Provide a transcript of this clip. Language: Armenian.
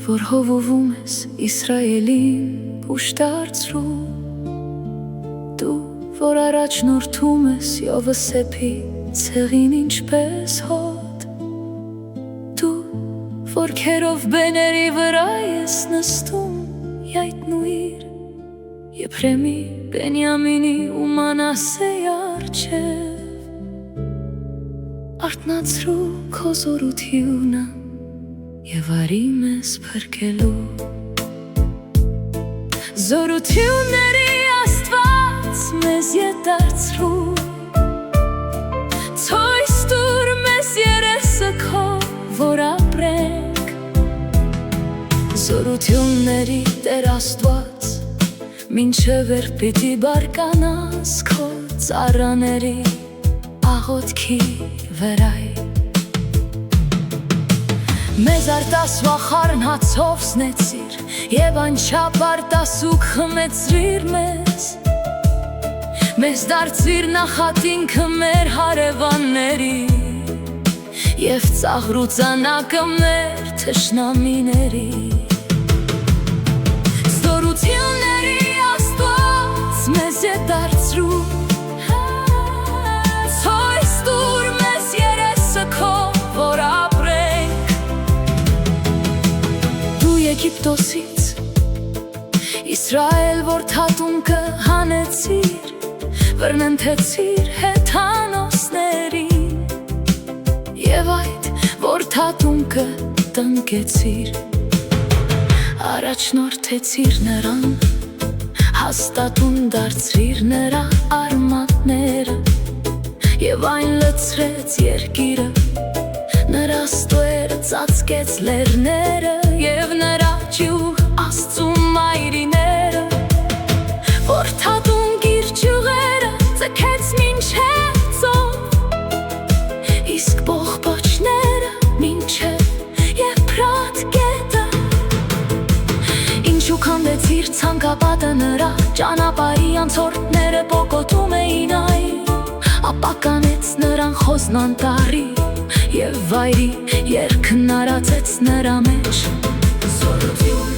որ հովովում ես Իսրայելին ուշտարծրու, դու, որ առաջնորդում ես Յովսեփի ցեղին ինչպես հոտ, դու, որ քերով բեների վրա ես նստում, յայտնուիր Եփրեմի, Բենյամինի ու Մանասեի առջև, արթնացրու քո զորությունը և արի մեզ փրկելու։ Զորությունների Աստված մեզ ետարցրու, ցույց տուր մեզ երեսը քո, որ ապրենք։ Զորությունների Տեր Աստված, մինչև վեր պիտի բարկանաս քո ծառաների աղոթքի վրայ։ Մեզ արտաս վախարն հացով սնեցիր և անչափ արտասուք խմեցրիր մեզ, մեզ դարձիր նախատինքը մեր հարևանների և ծաղրուծանակը մեր թշնամիների։ Զորությունների Աստված մեզ ետարցրու, ցույց տուր մեզ երեսը քո, որ ապրենք։ Դու Եգիպտոսից Իսրայել որդատունկը հանեցիր, բռնցեցիր հեթանոսներին և այդ որդատունկը տնկեցիր, առաջնորդեցիր նրան, հաստատուն դարձրիր նրա արմատները և այն լցրեց երկիրը, նրա ստվերը ծածկեց լեռները և նրա ճյուղ Աստծու մայրիները, որդատուն գիր ճյուղերը ձգեց մինչև ծով, իսկ բողբոջները մինչև Եփրատ գետը։ Ինչու քանդեցիր ցանկապատը նրա, ճանապարհի անցորդները պոկոտում էին այն, ապա կանեց նրան խոզն անտառի և վայրի երգն արածեց նրա մեջ։ Զորություն